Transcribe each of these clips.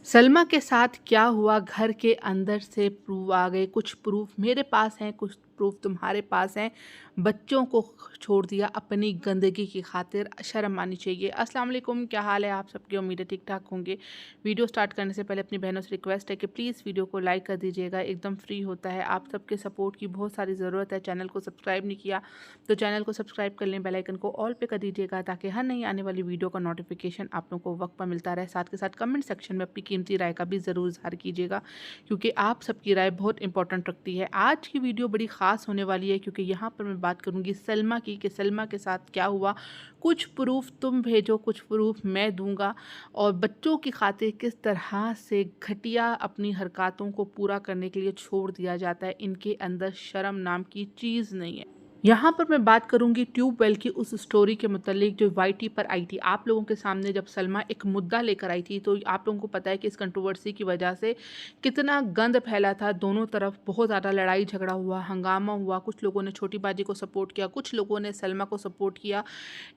सलमा के साथ क्या हुआ? घर के अंदर से प्रूफ आ गए, कुछ प्रूफ मेरे पास हैं, कुछ प्रूफ तुम्हारे पास हैं। बच्चों को छोड़ दिया अपनी गंदगी की खातिर, शर्म आनी चाहिए। अस्सलाम वालेकुम, क्या हाल है आप सबके? उम्मीद है ठीक ठाक होंगे। वीडियो स्टार्ट करने से पहले अपनी बहनों से रिक्वेस्ट है कि प्लीज़ वीडियो को लाइक कर दीजिएगा, एकदम फ्री होता है। आप सबके सपोर्ट की बहुत सारी ज़रूरत है। चैनल को सब्सक्राइब नहीं किया तो चैनल को सब्सक्राइब कर लें, बेल आइकन को ऑल पे कर दीजिएगा ताकि हर नई आने वाली वीडियो का नोटिफिकेशन आप लोगों को वक्त पर मिलता रहे। साथ के साथ कमेंट सेक्शन में अपनी कीमती राय का भी ज़रूर इज़हार कीजिएगा, क्योंकि आप सबकी राय बहुत इंपॉर्टेंट रखती है। आज की वीडियो बड़ी ख़ास होने वाली है, क्योंकि यहाँ पर मैं बात करूँगी सलमा की, कि सलमा के साथ क्या हुआ। कुछ प्रूफ तुम भेजो, कुछ प्रूफ मैं दूंगा, और बच्चों की खातिर किस तरह से घटिया अपनी हरकतों को पूरा करने के लिए छोड़ दिया जाता है। इनके अंदर शर्म नाम की चीज़ नहीं है। यहाँ पर मैं बात करूँगी ट्यूबवेल की उस स्टोरी के मुतालिक जो वाईटी पर आई थी। आप लोगों के सामने जब सलमा एक मुद्दा लेकर आई थी, तो आप लोगों को पता है कि इस कंट्रोवर्सी की वजह से कितना गंद फैला था। दोनों तरफ बहुत ज़्यादा लड़ाई झगड़ा हुआ, हंगामा हुआ। कुछ लोगों ने छोटी बाजी को सपोर्ट किया, कुछ लोगों ने सलमा को सपोर्ट किया।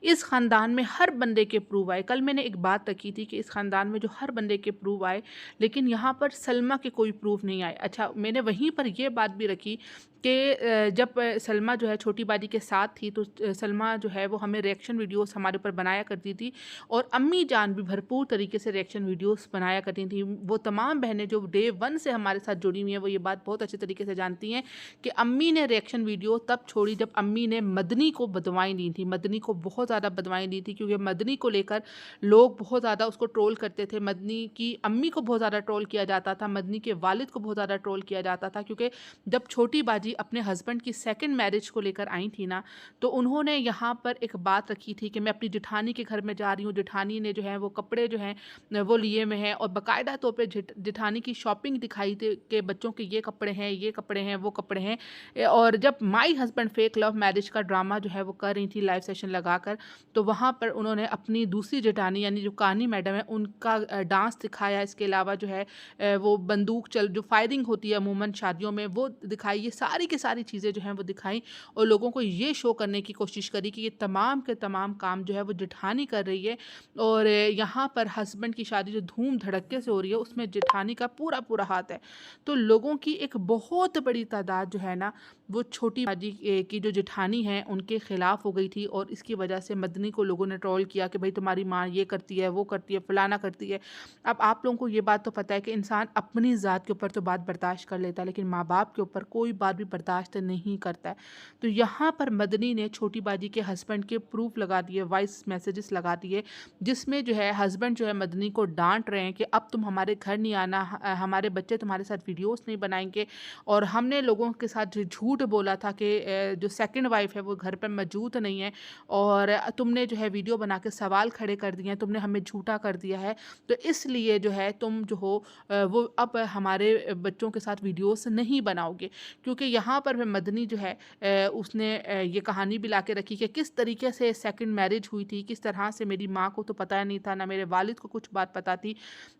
इस ख़ानदान में हर बंदे के प्रूफ आए। कल मैंने एक बात रखी थी कि इस ख़ानदान में जो हर बंदे के प्रूफ आए, लेकिन यहाँ पर सलमा के कोई प्रूफ नहीं आए। अच्छा, मैंने वहीं पर यह बात भी रखी कि जब सलमा जो है छोटी बाजी के साथ थी, तो सलमा जो है वो हमें रिएक्शन वीडियोस हमारे ऊपर बनाया करती थी, और अम्मी जान भी भरपूर तरीके से रिएक्शन वीडियोस बनाया करती थी। वो तमाम बहनें जो डे वन से हमारे साथ जुड़ी हुई हैं, वो ये बात बहुत अच्छे तरीके से जानती हैं कि अम्मी ने रिएक्शन वीडियो तब छोड़ी जब अम्मी ने मदनी को बदवाएं दी थी। मदनी को बहुत ज़्यादा बदवाएं दी थी, क्योंकि मदनी को लेकर लोग बहुत ज़्यादा उसको ट्रोल करते थे। मदनी की अम्मी को बहुत ज़्यादा ट्रोल किया जाता था, मदनी के वालिद को बहुत ज़्यादा ट्रोल किया जाता था, क्योंकि जब छोटी बाजी अपने हस्बैंड की सेकंड मैरिज को लेकर आई थी ना, तो उन्होंने यहाँ पर एक बात रखी थी कि मैं अपनी जेठानी के घर में जा रही हूँ। जेठानी ने जो है वो कपड़े जो हैं वो लिए में हैं, और बाकायदा तौर पे जेठानी की शॉपिंग दिखाई थी कि बच्चों के ये कपड़े हैं, ये कपड़े हैं, वो कपड़े हैं। और जब my husband fake love marriage का ड्रामा जो है वो कर रही थी लाइव सेशन लगाकर, तो वहाँ पर उन्होंने अपनी दूसरी जेठानी यानी जो कानी मैडम है उनका डांस दिखाया। इसके अलावा जो है वो बंदूक चल जो फायरिंग होती है अमूमन शादियों में, वो दिखाई। ये सारी की सारी चीज़ें जो हैं वो दिखाई, और लोगों को ये शो करने की कोशिश करी कि ये तमाम के तमाम काम जो है वो जेठानी कर रही है, और यहाँ पर हस्बैंड की शादी जो धूम धड़क्के से हो रही है उसमें जेठानी का पूरा पूरा हाथ है। तो लोगों की एक बहुत बड़ी तादाद जो है ना, वो छोटी बाजी की जो जेठानी है उनके खिलाफ हो गई थी, और इसकी वजह से मदनी को लोगों ने ट्रोल किया कि भाई तुम्हारी माँ ये करती है, वो करती है, फलाना करती है। अब आप लोगों को ये बात तो पता है कि इंसान अपनी ज़ात के ऊपर तो बात बर्दाश्त कर लेता है, लेकिन माँ बाप के ऊपर कोई बात भी बर्दाश्त नहीं करता है। तो यहाँ पर मदनी ने छोटी बाजी के हस्बैंड के प्रूफ लगा दिए, वॉइस मैसेजेस लगा दिए, जिसमें जो है हस्बैंड जो है मदनी को डांट रहे हैं कि अब तुम हमारे घर नहीं आना, हमारे बच्चे तुम्हारे साथ वीडियोस नहीं बनाएंगे, और हमने लोगों के साथ जो झूठ बोला था कि जो सेकंड वाइफ है वो घर पर मौजूद नहीं है, और तुमने जो है वीडियो बना के सवाल खड़े कर दिए हैं, तुमने हमें झूठा कर दिया है, तो इसलिए जो है तुम जो हो वो अब हमारे बच्चों के साथ वीडियोस नहीं बनाओगे। क्योंकि यहाँ पर वह मदनी जो है उसने ये कहानी भी ला के रखी कि किस तरीके से सेकंड मैरिज हुई थी, किस तरह से मेरी माँ को तो पता नहीं था, ना मेरे वालिद को कुछ बात पता थी,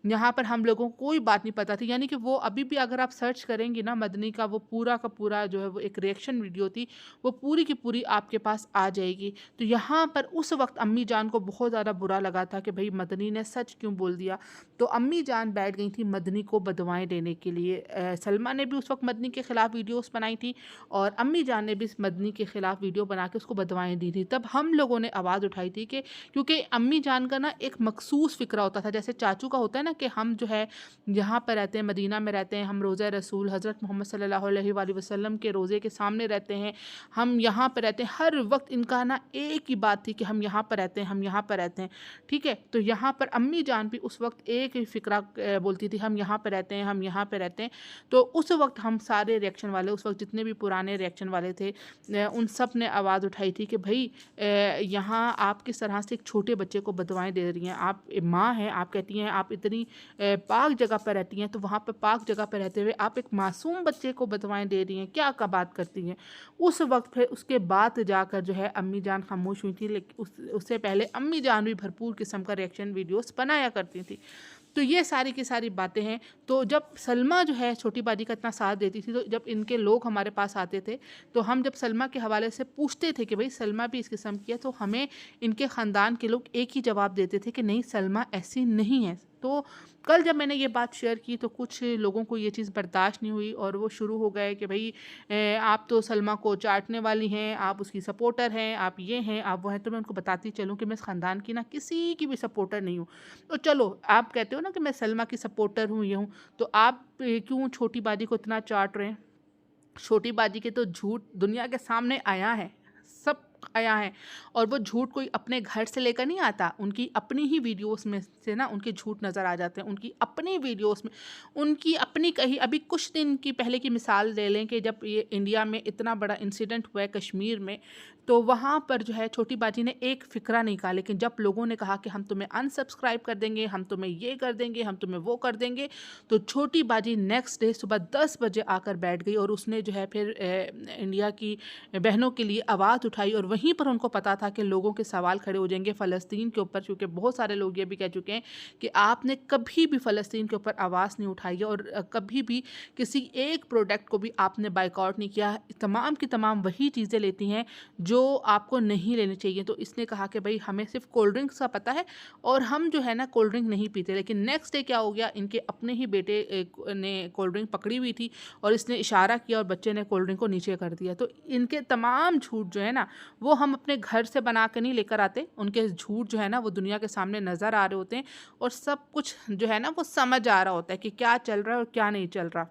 यहाँ पर हम लोगों को कोई बात नहीं पता थी। यानी कि वो अभी भी अगर आप सर्च करेंगे ना मदनी का, वो पूरा का पूरा जो है वो एक रिएक्शन वीडियो थी, वो पूरी की पूरी आपके पास आ जाएगी। तो यहाँ पर उस वक्त अम्मी जान को बहुत ज़्यादा बुरा लगा था कि भाई मदनी ने सच क्यों बोल दिया। तो अम्मी जान बैठ गई थी मदनी को बदवाएं देने के लिए। सलमा ने भी उस वक्त मदनी के ख़िलाफ़ वीडियोस बनाई थी, और अम्मी जान ने भी मदनी के ख़िलाफ़ वीडियो बना के उसको बदवाएं दी थी। तब हम लोगों ने आवाज़ उठाई थी कि क्योंकि अम्मी जान का ना एक मखसूस फ़िक्रा होता था, जैसे चाचू का होता है ना कि हम जो है यहाँ पर रहते हैं, मदीना में रहते हैं, हम रोज़ा रसूल हज़रत मोहम्मद सल्लल्लाहु अलैहि वसल्लम के रोज़े के सामने रहते हैं, हम यहाँ पर रहते हैं। हर वक्त इनका ना एक ही बात थी कि हम यहाँ पर रहते हैं, हम यहाँ पर रहते हैं। ठीक है, तो यहाँ पर अम्मी जान भी उस वक्त एक ही फ़िक्रा बोलती थी, हम यहाँ पर रहते हैं, हम यहाँ पर रहते हैं। तो उस वक्त हम सारे रिएक्शन वाले, उस वक्त जितने भी पुराने रिएक्शन वाले थे, उन सब ने आवाज़ उठाई थी कि भाई यहाँ आप किस तरह से एक छोटे बच्चे को बदवाएं दे रही हैं। आप माँ हैं, आप कहती हैं आप इतनी पाक जगह पर रहती हैं, तो वहाँ पर पाक जगह पर रहते हुए आप एक मासूम बच्चे को बदवाएं दे रही हैं, क्या का बात करती हैं। उस वक्त फिर उसके बाद जाकर जो है अम्मी जान खामोश हुई थी, लेकिन उससे पहले अम्मी जान भी भरपूर किस्म का रिएक्शन वीडियोस बनाया करती थी। तो ये सारी की सारी बातें हैं। तो जब सलमा जो है छोटी बाजी का इतना साथ देती थी, तो जब इनके लोग हमारे पास आते थे, तो हम जब सलमा के हवाले से पूछते थे कि भाई सलमा भी इस किस्म की है, तो हमें इनके ख़ानदान के लोग एक ही जवाब देते थे कि नहीं, सलमा ऐसी नहीं है। तो कल जब मैंने ये बात शेयर की तो कुछ लोगों को ये चीज़ बर्दाश्त नहीं हुई और वो शुरू हो गए कि भाई आप तो सलमा को चाटने वाली हैं, आप उसकी सपोर्टर हैं, आप ये हैं, आप वो हैं। तो मैं उनको बताती चलूँ कि मैं इस ख़ानदान की ना किसी की भी सपोर्टर नहीं हूँ। तो चलो आप कहते हो ना कि मैं सलमा की सपोर्टर हूँ, ये हूँ, तो आप क्यों छोटी बाजी को इतना चाट रहे हैं? छोटी बाजी के तो झूठ दुनिया के सामने आया है, सब आया है। और वो झूठ कोई अपने घर से लेकर नहीं आता, उनकी अपनी ही वीडियोस में से ना उनके झूठ नज़र आ जाते हैं। उनकी अपनी वीडियोस में उनकी अपनी कही, अभी कुछ दिन की पहले की मिसाल ले लें कि जब ये इंडिया में इतना बड़ा इंसिडेंट हुआ है कश्मीर में, तो वहाँ पर जो है छोटी बाजी ने एक फ़िक्रा नहीं कहा, लेकिन जब लोगों ने कहा कि हम तुम्हें अनसब्सक्राइब कर देंगे, हम तुम्हें ये कर देंगे, हम तुम्हें वो कर देंगे, तो छोटी बाजी नेक्स्ट डे सुबह 10 बजे आकर बैठ गई और उसने जो है फिर इंडिया की बहनों के लिए आवाज़ उठाई। और वहीं पर उनको पता था कि लोगों के सवाल खड़े हो जाएंगे फ़लस्तीन के ऊपर, क्योंकि बहुत सारे लोग ये भी कह चुके हैं कि आपने कभी भी फ़लस्तीन के ऊपर आवाज़ नहीं उठाई है और कभी भी किसी एक प्रोडक्ट को भी आपने बाइकआउट नहीं किया। तमाम की तमाम वही चीज़ें लेती हैं जो आपको नहीं लेनी चाहिए। तो इसने कहा कि भाई हमें सिर्फ कोल्ड ड्रिंक्स का पता है और हम जो है ना कोल्ड ड्रिंक नहीं पीते। लेकिन नेक्स्ट डे क्या हो गया, इनके अपने ही बेटे ने कोल्ड ड्रिंक पकड़ी हुई थी और इसने इशारा किया और बच्चे ने कोल्ड ड्रिंक को नीचे कर दिया। तो इनके तमाम झूठ जो है ना वो हम अपने घर से बना कर नहीं लेकर आते, उनके झूठ जो है ना वो दुनिया के सामने नज़र आ रहे होते हैं और सब कुछ जो है ना वो समझ आ रहा होता है कि क्या चल रहा है और क्या नहीं चल रहा।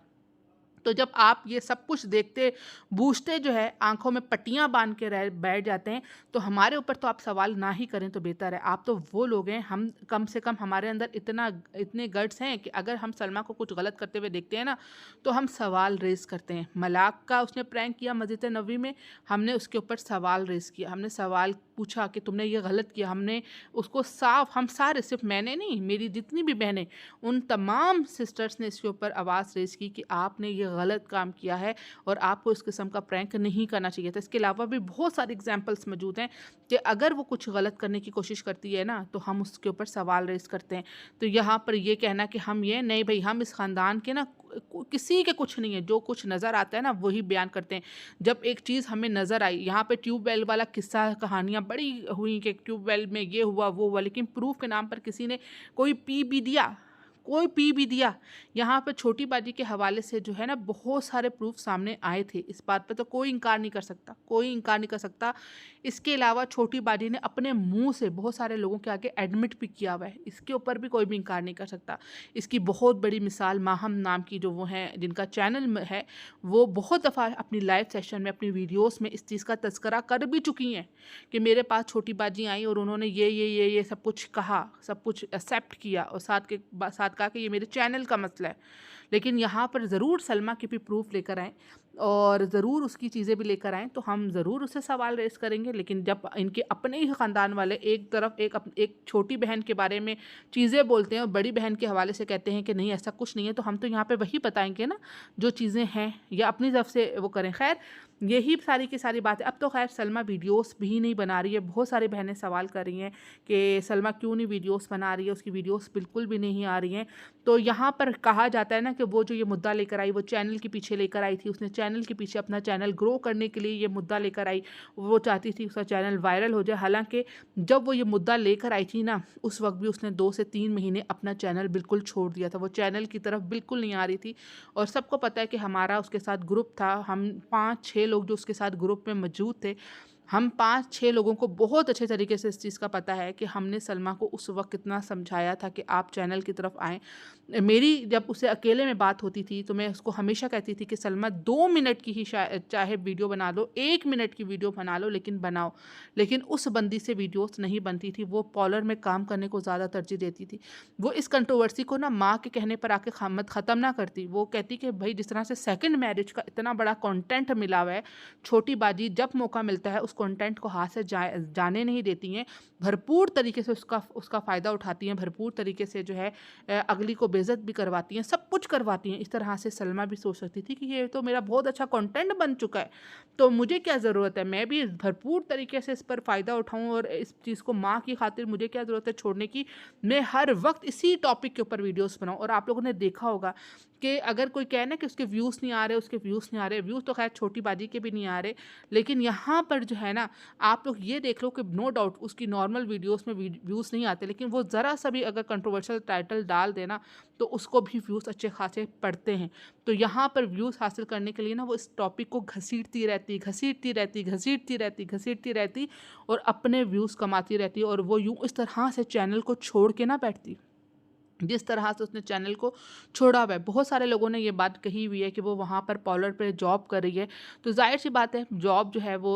तो जब आप ये सब कुछ देखते बूझते जो है आंखों में पट्टियां बांध के रह बैठ जाते हैं, तो हमारे ऊपर तो आप सवाल ना ही करें तो बेहतर है। आप तो वो लोग हैं, हम कम से कम हमारे अंदर इतने गट्स हैं कि अगर हम सलमा को कुछ गलत करते हुए देखते हैं ना तो हम सवाल रेज़ करते हैं। मलाक का उसने प्रैंक किया मस्जिद नबवी में, हमने उसके ऊपर सवाल रेज़ किया, हमने सवाल पूछा कि तुमने ये गलत किया। हमने उसको साफ, हम सारे, सिर्फ मैंने नहीं, मेरी जितनी भी बहनें, उन तमाम सिस्टर्स ने इसके ऊपर आवाज़ रेज़ की कि आपने ये गलत काम किया है और आपको इस किस्म का प्रैंक नहीं करना चाहिए था। इसके अलावा भी बहुत सारे एग्जांपल्स मौजूद हैं कि अगर वो कुछ गलत करने की कोशिश करती है ना तो हम उसके ऊपर सवाल रेज़ करते हैं। तो यहाँ पर ये कहना कि हम ये नहीं, भाई हम इस ख़ानदान के ना किसी के कुछ नहीं है, जो कुछ नज़र आता है ना वही बयान करते हैं। जब एक चीज़ हमें नज़र आई, यहाँ पे ट्यूबवेल वाला किस्सा कहानियाँ बड़ी हुई कि ट्यूबवेल में ये हुआ वो हुआ, लेकिन प्रूफ के नाम पर किसी ने कोई पी भी दिया, कोई पी भी दिया। यहाँ पे छोटी बाजी के हवाले से जो है ना बहुत सारे प्रूफ सामने आए थे, इस बात पे तो कोई इनकार नहीं कर सकता, कोई इनकार नहीं कर सकता। इसके अलावा छोटी बाजी ने अपने मुंह से बहुत सारे लोगों के आगे एडमिट भी किया हुआ है, इसके ऊपर भी कोई भी इनकार नहीं कर सकता। इसकी बहुत बड़ी मिसाल माहम नाम की जो वो हैं जिनका चैनल है, वो बहुत दफ़ा अपनी लाइव सेशन में अपनी वीडियोस में इस चीज़ का तस्करा कर भी चुकी हैं कि मेरे पास छोटी बाजी आई और उन्होंने ये सब कुछ कहा, सब कुछ एक्सेप्ट किया और साथ कहा कि ये मेरे चैनल का मसला है। लेकिन यहाँ पर ज़रूर सलमा के भी प्रूफ लेकर आएँ और ज़रूर उसकी चीज़ें भी लेकर आएँ तो हम ज़रूर उससे सवाल रेज़ करेंगे। लेकिन जब इनके अपने ही ख़ानदान वाले एक तरफ एक छोटी बहन के बारे में चीज़ें बोलते हैं और बड़ी बहन के हवाले से कहते हैं कि नहीं ऐसा कुछ नहीं है, तो हम तो यहाँ पे वही बताएंगे ना जो चीज़ें हैं, या अपनी तरफ से वो करें। खैर यही सारी की सारी बातें। अब तो खैर सलमा वीडियोस भी नहीं बना रही है। बहुत सारी बहनें सवाल कर रही हैं कि सलमा क्यों नहीं वीडियोस बना रही है, उसकी वीडियोस बिल्कुल भी नहीं आ रही हैं। तो यहाँ पर कहा जाता है ना कि वो जो ये मुद्दा लेकर आई वो चैनल के पीछे लेकर आई थी, उसने चैनल के पीछे अपना चैनल ग्रो करने के लिए ये मुद्दा लेकर आई, वो चाहती थी उसका चैनल वायरल हो जाए। हालांकि जब वो ये मुद्दा लेकर आई थी ना उस वक्त भी उसने 2 से 3 महीने अपना चैनल बिल्कुल छोड़ दिया था, वो चैनल की तरफ बिल्कुल नहीं आ रही थी। और सबको पता है कि हमारा उसके साथ ग्रुप था, हम 5-6 लोग जो उसके साथ ग्रुप में मौजूद थे, हम 5-6 लोगों को बहुत अच्छे तरीके से इस चीज़ का पता है कि हमने सलमा को उस वक्त कितना समझाया था कि आप चैनल की तरफ आएँ। मेरी जब उससे अकेले में बात होती थी तो मैं उसको हमेशा कहती थी कि सलमा 2 मिनट की ही चाहे वीडियो बना लो, 1 मिनट की वीडियो बना लो, लेकिन बनाओ। लेकिन उस बंदी से वीडियोस नहीं बनती थी, वो पॉलर में काम करने को ज़्यादा तरजीह देती थी। वो इस कंट्रोवर्सी को ना माँ के कहने पर आके ख़त्म ना करती। वो कहती कि भाई जिस तरह से सेकंड मैरिज का इतना बड़ा कंटेंट मिला हुआ है, छोटी बाजी जब मौका मिलता है उस कंटेंट को हाथ से जाने नहीं देती हैं, भरपूर तरीके से उसका फ़ायदा उठाती हैं, भरपूर तरीके से जो है अगली को बेइज्जत भी करवाती हैं, सब कुछ करवाती हैं। इस तरह से सलमा भी सोच सकती थी कि ये तो मेरा बहुत अच्छा कंटेंट बन चुका है, तो मुझे क्या ज़रूरत है, मैं भी भरपूर तरीके से इस पर फ़ायदा उठाऊँ और इस चीज़ को माँ की खातिर मुझे क्या ज़रूरत है छोड़ने की, मैं हर वक्त इसी टॉपिक के ऊपर वीडियोस बनाऊँ। और आप लोगों ने देखा होगा कि अगर कोई कहे ना कि उसके व्यूज़ नहीं आ रहे, उसके व्यूज़ नहीं आ रहे, व्यूज़ तो खैर छोटी बाजी के भी नहीं आ रहे, लेकिन यहाँ पर जो है ना, आप लोग ये देख लो कि नो डाउट उसकी नॉर्मल वीडियोस में व्यूज़ नहीं आते, लेकिन वो ज़रा सा भी अगर कंट्रोवर्शियल टाइटल डाल देना तो उसको भी व्यूज़ अच्छे खासे पड़ते हैं। तो यहाँ पर व्यूज़ हासिल करने के लिए ना वो इस टॉपिक को घसीटती रहती, घसीटती रहती, घसीटती रहती, घसीटती रहती और अपने व्यूज़ कमाती रहती, और वो यूँ इस तरह से चैनल को छोड़ के ना बैठती जिस तरह से उसने चैनल को छोड़ा हुआ है। बहुत सारे लोगों ने ये बात कही हुई है कि वो वहाँ पर पार्लर पे जॉब कर रही है, तो जाहिर सी बात है जॉब जो है वो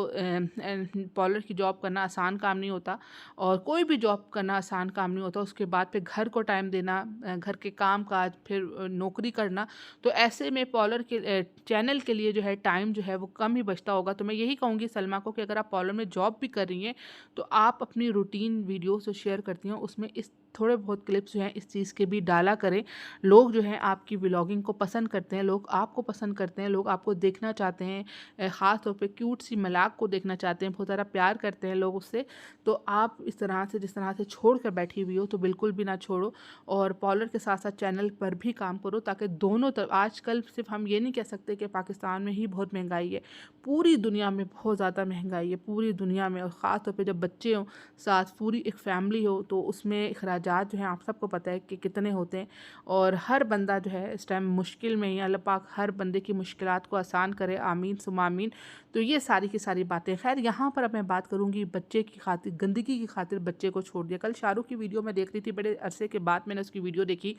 पार्लर की जॉब करना आसान काम नहीं होता, और कोई भी जॉब करना आसान काम नहीं होता। उसके बाद फिर घर को टाइम देना, घर के काम काज, फिर नौकरी करना, तो ऐसे में पार्लर के चैनल के लिए जो है टाइम जो है वो कम ही बचता होगा। तो मैं यही कहूँगी सलमा को कि अगर आप पार्लर में जॉब भी कर रही हैं तो आप अपनी रूटीन वीडियोस जो शेयर करती हैं उसमें इस थोड़े बहुत क्लिप्स जो हैं इस चीज़ के भी डाला करें। लोग जो हैं आपकी व्लॉगिंग को पसंद करते हैं, लोग आपको पसंद करते हैं, लोग आपको देखना चाहते हैं, ख़ास तौर पे क्यूट सी मलाक को देखना चाहते हैं, बहुत सारा प्यार करते हैं लोग उससे। तो आप इस तरह से जिस तरह से छोड़ कर बैठी हुई हो तो बिल्कुल भी ना छोड़ो, और पार्लर के साथ साथ चैनल पर भी काम करो, ताकि दोनों तरफ, आजकल सिर्फ हम ये नहीं कह सकते कि पाकिस्तान में ही बहुत महंगाई है, पूरी दुनिया में बहुत ज़्यादा महंगाई है, पूरी दुनिया में। और ख़ास तौर पे जब बच्चे हों साथ, पूरी एक फैमिली हो, तो उसमें अखराजात जो हैं आप सबको पता है कि कितने होते हैं, और हर बंदा जो है इस टाइम मुश्किल में ही। अल्लाह पाक हर बंदे की मुश्किलात को आसान करे, आमीन सुम्मा आमीन। तो ये सारी की सारी बातें। खैर यहाँ पर अब मैं बात करूँगी बच्चे की खातिर, गंदगी की खातिर बच्चे को छोड़ दिया। कल शाहरुख की वीडियो में देख रही थी, बड़े अरसे के बाद मैंने उसकी वीडियो देखी,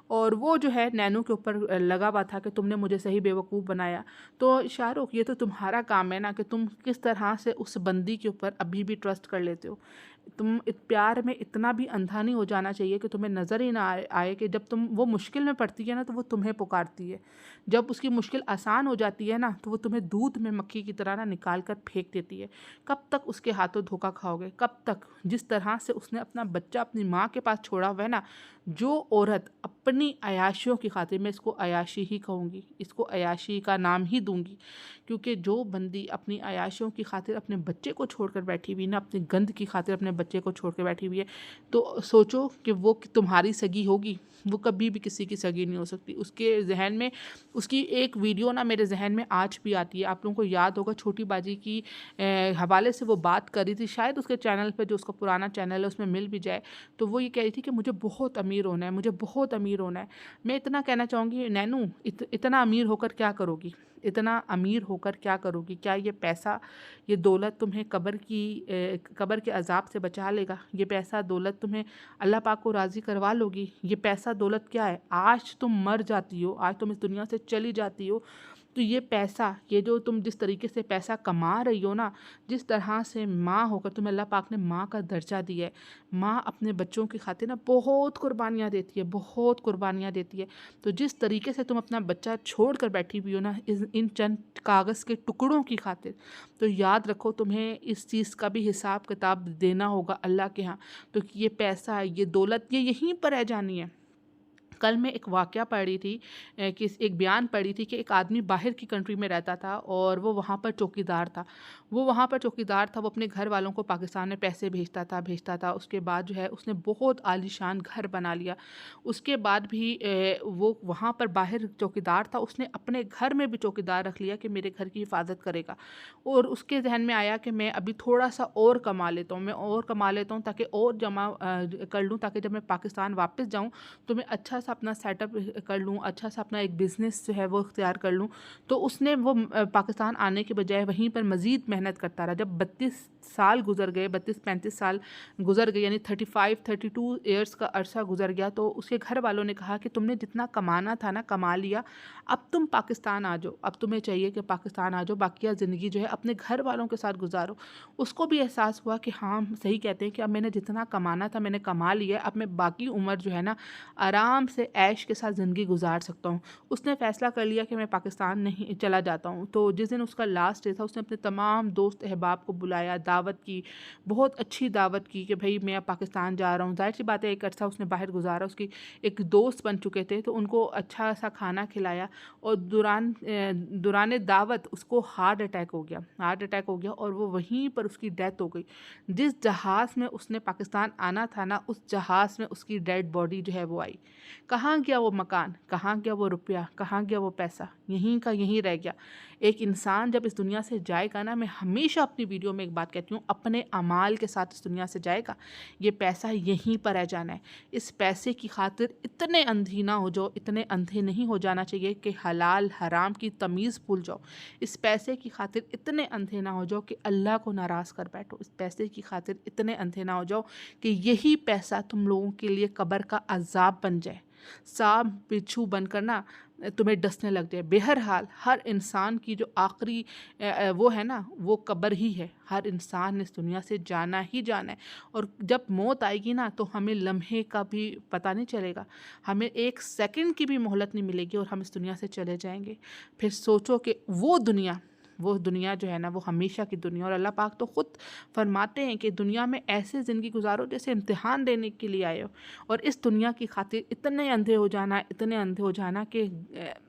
और वो जो है नैनू के ऊपर लगा हुआ था कि तुमने मुझे सही बेवकूफ़ बनाया। तो शाहरुख, ये तो तुम्हारा काम है ना कि तुम किस तरह से उस बंदी के ऊपर अभी भी ट्रस्ट कर लेते हो। तुम प्यार में इतना भी अंधा नहीं हो जाना चाहिए कि तुम्हें नज़र ही ना आए कि जब तुम वो मुश्किल में पड़ती है ना तो वो तुम्हें पुकारती है, जब उसकी मुश्किल आसान हो जाती है ना तो वो तुम्हें दूध में मक्खी की तरह ना निकाल कर फेंक देती है। कब तक उसके हाथों धोखा खाओगे, कब तक? जिस तरह से उसने अपना बच्चा अपनी माँ के पास छोड़ा हुआ है ना, जो औरत अपनी अयाशियों की खातिर, मैं इसको अयाशी ही कहूँगी, इसको अयाशी का नाम ही दूंगी, क्योंकि जो बंदी अपनी अयाशियों की खातिर अपने बच्चे को छोड़कर बैठी हुई ना, अपनी गंद की खातिर अपने बच्चे को छोड़ कर बैठी हुई है, तो सोचो कि वो तुम्हारी सगी होगी? वो कभी भी किसी की सगी नहीं हो सकती। उसके जहन में उसकी एक वीडियो ना मेरे जहन में आज भी आती है, आप लोगों को याद होगा, छोटी बाजी की हवाले से वो बात कर रही थी, शायद उसके चैनल पर, जो उसका पुराना चैनल है उसमें मिल भी जाए। तो वो ये कह रही थी कि मुझे बहुत अमीर होना है, मुझे बहुत अमीर होना है। मैं इतना कहना चाहूँगी, नैनू इतना अमीर होकर क्या करोगी? इतना अमीर होकर क्या करोगी? क्या ये पैसा, ये दौलत तुम्हें कब्र के अजाब से बचा लेगा? ये पैसा दौलत तुम्हें अल्लाह पाक को राज़ी करवा लोगी? ये पैसा दौलत क्या है? आज तुम मर जाती हो, आज तुम इस दुनिया से चली जाती हो, तो ये पैसा, ये जो तुम जिस तरीके से पैसा कमा रही हो ना, जिस तरह से माँ होकर तुम्हें अल्लाह पाक ने माँ का दर्जा दिया है, माँ अपने बच्चों की खातिर ना बहुत कुर्बानियाँ देती है, बहुत कुर्बानियाँ देती है। तो जिस तरीके से तुम अपना बच्चा छोड़ कर बैठी हुई हो ना इन चंद कागज़ के टुकड़ों की खातिर, तो याद रखो तुम्हें इस चीज़ का भी हिसाब किताब देना होगा अल्लाह के यहाँ। तो ये पैसा, ये दौलत, ये यहीं पर रह जानी है। कल मैं एक वाक़या पढ़ रही थी, कि एक बयान पढ़ी थी कि एक आदमी बाहर की कंट्री में रहता था और वो वहाँ पर चौकीदार था। वो वहाँ पर चौकीदार था, वो अपने घर वालों को पाकिस्तान में पैसे भेजता था। उसके बाद जो है उसने बहुत आलीशान घर बना लिया। उसके बाद भी वो वहाँ पर बाहर चौकीदार था, उसने अपने घर में भी चौकीदार रख लिया कि मेरे घर की हिफाजत करेगा। और उसके ज़हन में आया कि मैं अभी थोड़ा सा और कमा लेता हूँ, मैं और कमा लेता हूँ ताकि और जमा कर लूँ, ताकि जब मैं पाकिस्तान वापस जाऊँ तो मैं अच्छा सा अपना सेटअप कर लूँ, अच्छा सा अपना एक बिज़नेस जो है वो इख्तियार कर लूँ। तो उसने वो पाकिस्तान आने के बजाय वहीं पर मज़ीद मेहनत करता रहा। जब 32 साल गुजर गए, 32-35 साल गुजर गए, यानी 35-32 ईयर्स का अरसा गुजर गया, तो उसके घर वालों ने कहा कि तुमने जितना कमाना था ना कमा लिया, अब तुम पाकिस्तान आ जाओ, अब तुम्हें चाहिए कि पाकिस्तान आ जाओ, बाकिया ज़िंदगी जो है अपने घर वालों के साथ गुजारो। उसको भी एहसास हुआ कि हाँ, सही कहते हैं कि अब मैंने जितना कमाना था मैंने कमा लिया, अब मैं बाकी उम्र जो है ना आराम से ऐश के साथ ज़िंदगी गुजार सकता हूँ। उसने फ़ैसला कर लिया कि मैं पाकिस्तान नहीं चला जाता हूँ। तो जिस दिन उसका लास्ट डे था, उसने अपने तमाम दोस्त अहबाब को बुलाया, दावत की, बहुत अच्छी दावत की कि भाई मैं अब पाकिस्तान जा रहा हूँ। ज़ाहिर सी बात है, एक अरसा उसने बाहर गुजारा, उसकी एक दोस्त बन चुके थे, तो उनको अच्छा सा खाना खिलाया। और दौरान दावत उसको हार्ट अटैक हो गया और वो वहीं पर उसकी डेथ हो गई। जिस जहाज़ में उसने पाकिस्तान आना था ना, उस जहाज़ में उसकी डेड बॉडी जो है वो आई। कहाँ गया वो मकान, कहाँ गया वो रुपया, कहाँ गया वो पैसा, यहीं का यहीं रह गया। एक इंसान जब इस दुनिया से जाएगा ना, मैं हमेशा अपनी वीडियो में एक बात कहती हूँ, अपने अमाल के साथ इस दुनिया से जाएगा। ये पैसा यहीं पर रह जाना है। इस पैसे की खातिर इतने अंधी ना हो जाओ, इतने अंधे नहीं हो जाना चाहिए कि हलाल हराम की तमीज़ भूल जाओ। इस पैसे की खातिर इतने अंधे ना हो जाओ कि अल्लाह को नाराज़ कर बैठो। इस पैसे की खातिर इतने अंधे ना हो जाओ कि यही पैसा तुम लोगों के लिए कब्र का अजाब बन जाए, सांप बिच्छू बनकर ना तुम्हें डसने लग जाए। बहरहाल हर इंसान की जो आखिरी वो है ना, वो कब्र ही है। हर इंसान ने इस दुनिया से जाना ही जाना है। और जब मौत आएगी ना, तो हमें लम्हे का भी पता नहीं चलेगा, हमें एक सेकंड की भी मोहलत नहीं मिलेगी और हम इस दुनिया से चले जाएंगे। फिर सोचो कि वो दुनिया जो है ना, वो हमेशा की दुनिया। और अल्लाह पाक तो ख़ुद फरमाते हैं कि दुनिया में ऐसे ज़िंदगी गुजारो जैसे इम्तिहान देने के लिए आए हो। और इस दुनिया की खातिर इतने अंधे हो जाना, इतने अंधे हो जाना कि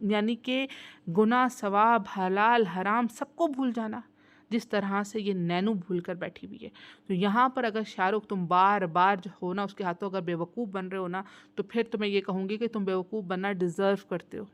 यानी कि गुनाह सवाब हलाल हराम सबको भूल जाना, जिस तरह से ये नैनू भूल कर बैठी हुई है। तो यहाँ पर अगर शाहरुख तुम बार बार जो हो ना उसके हाथों अगर बेवकूफ़ बन रहे हो ना, तो फिर तो मैं ये कहूँगी कि तुम बेवकूफ़ बनना डिज़र्व करते हो।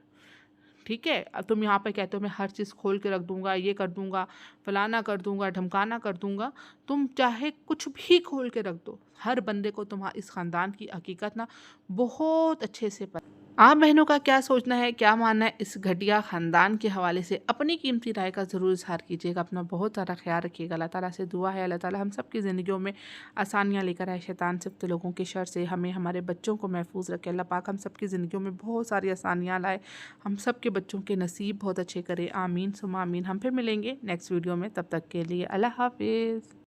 ठीक है, अब तुम यहाँ पे कहते हो मैं हर चीज़ खोल के रख दूंगा, ये कर दूंगा, फलाना कर दूंगा, ढमकाना कर दूंगा। तुम चाहे कुछ भी खोल के रख दो, हर बंदे को तुम्हारा इस ख़ानदान की हकीकत ना बहुत अच्छे से पता। आप बहनों का क्या सोचना है, क्या मानना है इस घटिया ख़ानदान के हवाले से? अपनी कीमती राय का ज़रूर इज़हार कीजिएगा। अपना बहुत सारा ख्याल रखिएगा। अल्लाह ताला से दुआ है, अल्लाह ताला हम सब की ज़िंदगियों में आसानियाँ लेकर आए, शैतान सिफ्त लोगों के शर से हमें, हमारे बच्चों को महफूज रखे। अल्लाह पाक हम सब की ज़िंदगियों में बहुत सारी आसानियाँ लाए, हम सब के बच्चों के नसीब बहुत अच्छे करे। आमीन सुमा आमीन। हम फिर मिलेंगे नेक्स्ट वीडियो में, तब तक के लिए अल्लाह हाफिज़।